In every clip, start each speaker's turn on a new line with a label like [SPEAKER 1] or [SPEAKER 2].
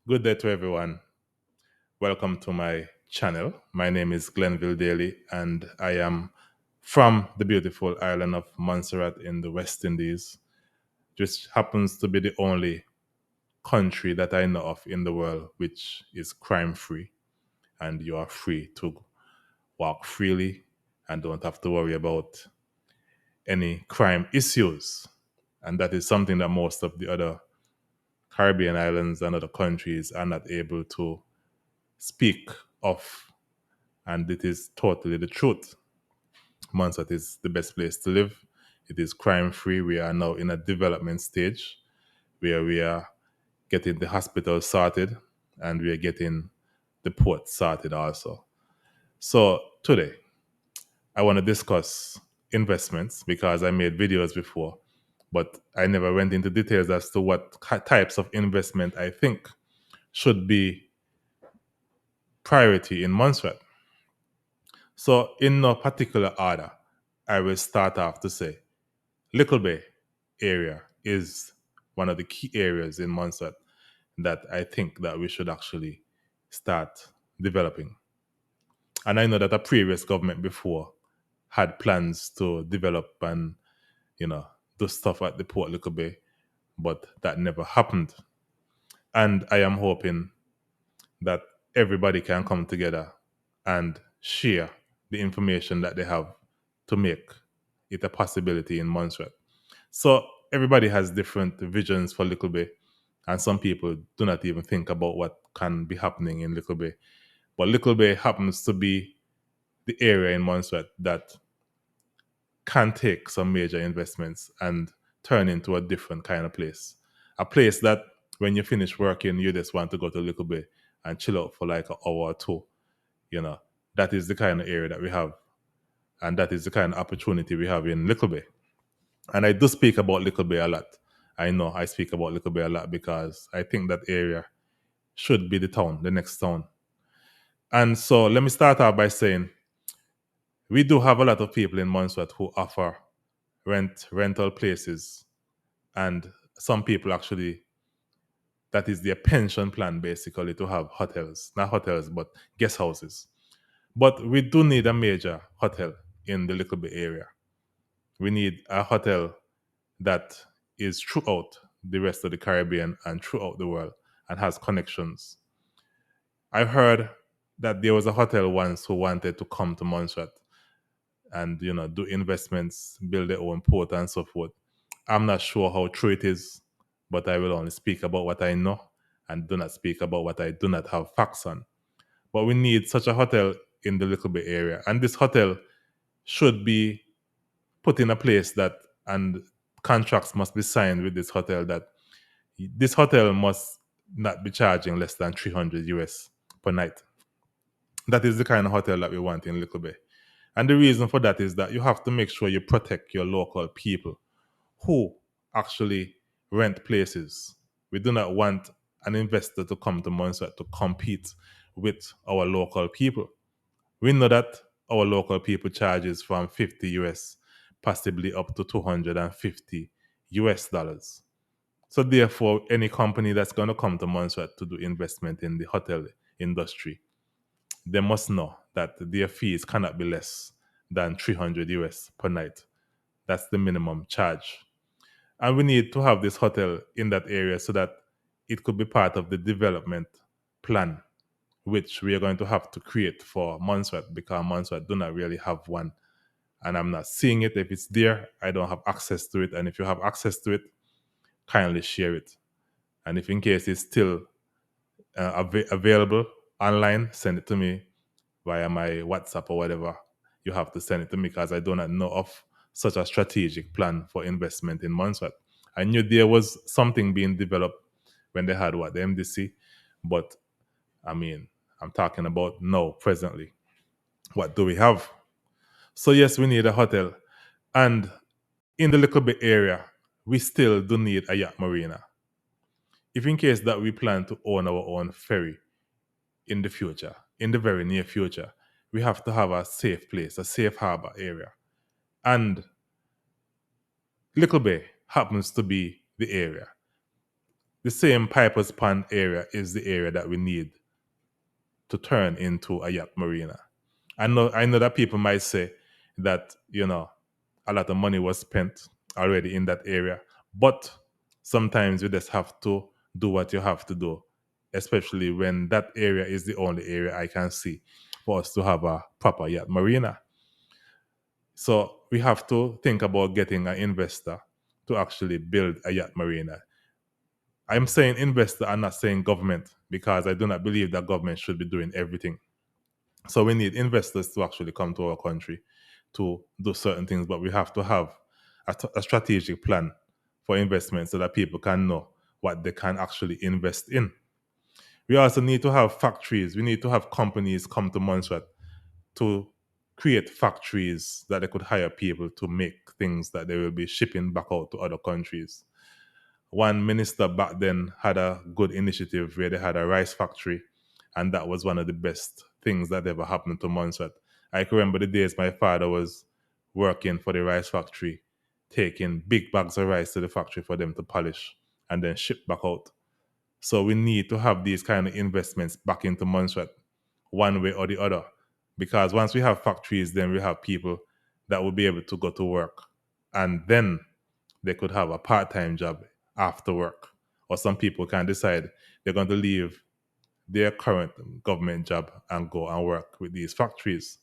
[SPEAKER 1] Good day to everyone. Welcome to my channel. My name is Glenville Daly, and I am from the beautiful island of Montserrat in the West Indies, which happens to be the only country that I know of in the world which is crime free, and you are free to walk freely and don't have to worry about any crime issues. And that is something that most of the other Caribbean islands and other countries are not able to speak of, and it is totally the truth. Montserrat is the best place to live. It is crime free. We are now in a development stage where we are getting the hospital sorted and we are getting the port sorted also. So today, I want to discuss investments because I made videos before, but I never went into details as to what types of investment I think should be priority in Montserrat. So, in no particular order, I will start off to say Little Bay area is one of the key areas in Montserrat that I think that we should actually start developing. And I know that a previous government before had plans to develop and, you know, do stuff at the Port Little Bay, but that never happened. And I am hoping that everybody can come together and share the information that they have to make it a possibility in Montserrat. So everybody has different visions for Little Bay, and some people do not even think about what can be happening in Little Bay. But Little Bay happens to be the area in Montserrat that can take some major investments and turn into a different kind of place. A place that when you finish working, you just want to go to Little Bay and chill out for like an hour or two. You know, that is the kind of area that we have, and that is the kind of opportunity we have in Little Bay. And I do speak about Little Bay a lot. I know I speak about Little Bay a lot because I think that area should be the town, the next town. And so let me start out by saying we do have a lot of people in Montserrat who offer rental places, and some people actually that is their pension plan basically to have hotels, not hotels but guest houses. But we do need a major hotel in the Little Bay area. We need a hotel that is throughout the rest of the Caribbean and throughout the world and has connections. I heard that there was a hotel once who wanted to come to Montserrat and do investments, build their own port and so forth. I'm not sure how true it is, but I will only speak about what I know and do not speak about what I do not have facts on. But we need such a hotel in the Little Bay area, and this hotel should be put in a place that, and contracts must be signed with this hotel, that this hotel must not be charging less than 300 US per night. That is the kind of hotel that we want in Little Bay. And the reason for that is that you have to make sure you protect your local people who actually rent places. We do not want an investor to come to Montserrat to compete with our local people. We know that our local people charges from 50 US, possibly up to 250 US dollars. So therefore, any company that's going to come to Montserrat to do investment in the hotel industry, they must know that their fees cannot be less than 300 US per night. That's the minimum charge. And we need to have this hotel in that area so that it could be part of the development plan, which we are going to have to create for Montserrat, because Montserrat do not really have one. And I'm not seeing it. If it's there, I don't have access to it. And if you have access to it, kindly share it. And if in case it's still available online, send it to me via my WhatsApp or whatever. You have to send it to me because I do not know of such a strategic plan for investment in Montserrat. I knew there was something being developed when they had the MDC, but I mean, I'm talking about now, presently. What do we have? So yes, we need a hotel, and in the Little Bit area, we still do need a yacht marina. If in case that we plan to own our own ferry in the future, in the very near future, we have to have a safe place, a safe harbor area. And Little Bay happens to be the area. the same Pipers Pond area is the area that we need to turn into a yacht marina. I know that people might say that, a lot of money was spent already in that area, but sometimes you just have to do what you have to do, especially when that area is the only area I can see for us to have a proper yacht marina. So we have to think about getting an investor to actually build a yacht marina. I'm saying investor, I'm not saying government, because I do not believe that government should be doing everything. So we need investors to actually come to our country to do certain things, but we have to have a strategic plan for investment so that people can know what they can actually invest in. We also need to have factories. We need to have companies come to Montserrat to create factories that they could hire people to make things that they will be shipping back out to other countries. One minister back then had a good initiative where they had a rice factory, and that was one of the best things that ever happened to Montserrat. I can remember the days my father was working for the rice factory, taking big bags of rice to the factory for them to polish and then ship back out. So we need to have these kind of investments back into Montserrat, one way or the other. Because once we have factories, then we have people that will be able to go to work. And then they could have a part-time job after work. Or some people can decide they're going to leave their current government job and go and work with these factories.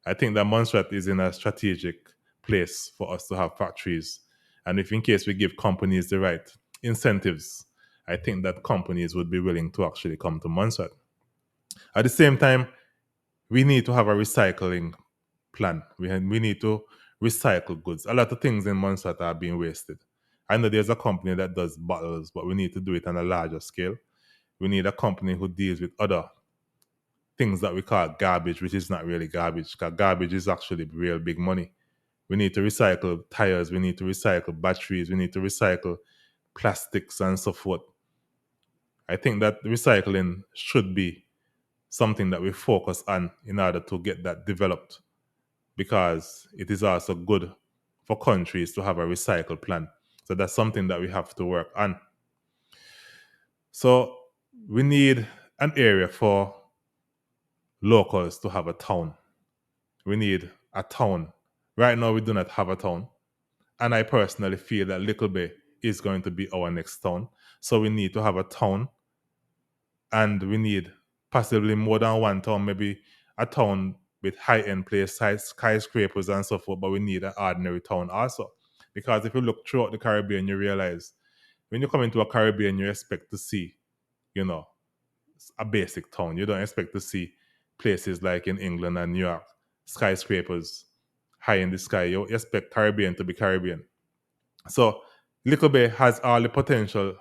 [SPEAKER 1] I think that Montserrat is in a strategic place for us to have factories. And if in case we give companies the right incentives, I think that companies would be willing to actually come to Montserrat. At the same time, we need to have a recycling plan. We need to recycle goods. A lot of things in Montserrat are being wasted. I know there's a company that does bottles, but we need to do it on a larger scale. We need a company who deals with other things that we call garbage, which is not really garbage, because garbage is actually real big money. We need to recycle tires, we need to recycle batteries, we need to recycle plastics and so forth. I think that recycling should be something that we focus on in order to get that developed, because it is also good for countries to have a recycle plan. So that's something that we have to work on. So we need an area for locals to have a town. We need a town. Right now, we do not have a town. And I personally feel that Little Bay is going to be our next town. So we need to have a town, and we need possibly more than one town, maybe a town with high-end place, skyscrapers and so forth, but we need an ordinary town also. Because if you look throughout the Caribbean, you realize when you come into a Caribbean, you expect to see, you know, a basic town. You don't expect to see places like in England and New York, skyscrapers high in the sky. You expect Caribbean to be Caribbean. So Little Bay has all the potential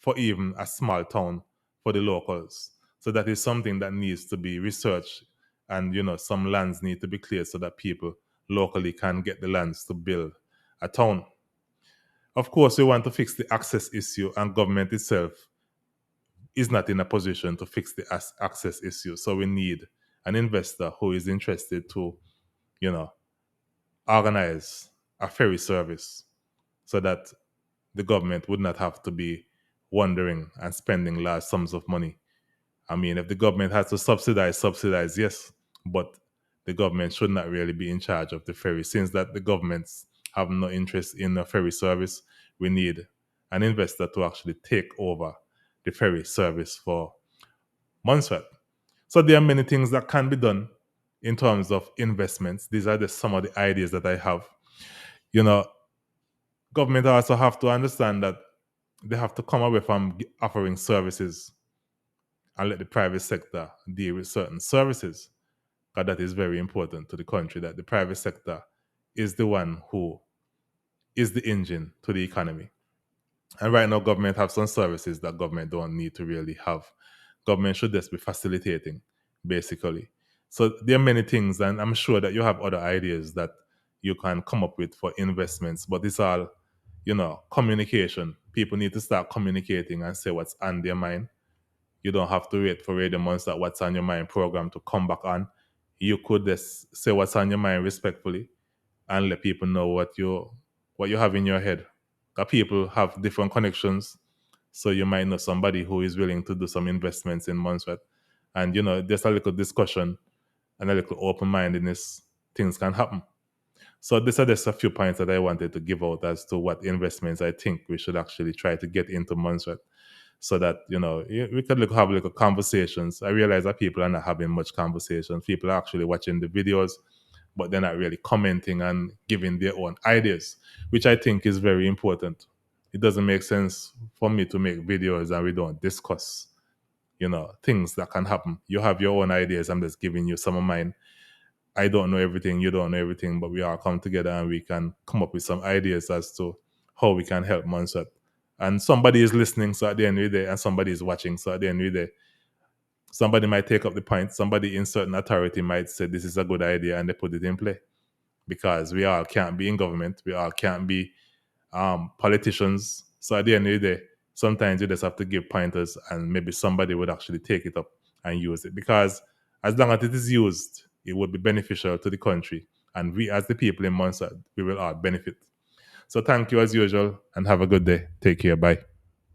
[SPEAKER 1] for even a small town for the locals. So that is something that needs to be researched, and some lands need to be cleared so that people locally can get the lands to build a town. Of course, we want to fix the access issue, and government itself is not in a position to fix the access issue. So we need an investor who is interested to, you know, organize a ferry service so that the government would not have to be wondering and spending large sums of money. I mean, if the government has to subsidize, yes, but the government should not really be in charge of the ferry. Since that the governments have no interest in a ferry service, we need an investor to actually take over the ferry service for Montserrat. So there are many things that can be done in terms of investments. These are just some of the ideas that I have. You know, government also have to understand that they have to come away from offering services and let the private sector deal with certain services. Because that is very important to the country, that the private sector is the one who is the engine to the economy. And right now, government have some services that government don't need to really have. Government should just be facilitating, basically. So there are many things, and I'm sure that you have other ideas that you can come up with for investments. But it's all, communication. People need to start communicating and say what's on their mind. You don't have to wait for Radio Monster What's on Your Mind program to come back on. You could just say what's on your mind respectfully and let people know what you have in your head. Because people have different connections. So you might know somebody who is willing to do some investments in Montserrat. And, just a little discussion and a little open mindedness, things can happen. So these are just a few points that I wanted to give out as to what investments I think we should actually try to get into Montserrat, so that we could have little conversations. I realize that people are not having much conversation. People are actually watching the videos, but they're not really commenting and giving their own ideas, which I think is very important. It doesn't make sense for me to make videos and we don't discuss, things that can happen. You have your own ideas. I'm just giving you some of mine. I don't know everything, you don't know everything, but we all come together and we can come up with some ideas as to how we can help Montserrat. And somebody is listening, so at the end of the day, and somebody is watching, so at the end of the day, somebody might take up the point. Somebody in certain authority might say this is a good idea, and they put it in play. Because we all can't be in government, we all can't be politicians. So at the end of the day, sometimes you just have to give pointers, and maybe somebody would actually take it up and use it. Because as long as it is used, it would be beneficial to the country, and we, as the people in Montserrat, we will all benefit. So thank you as usual, and have a good day. Take care. Bye.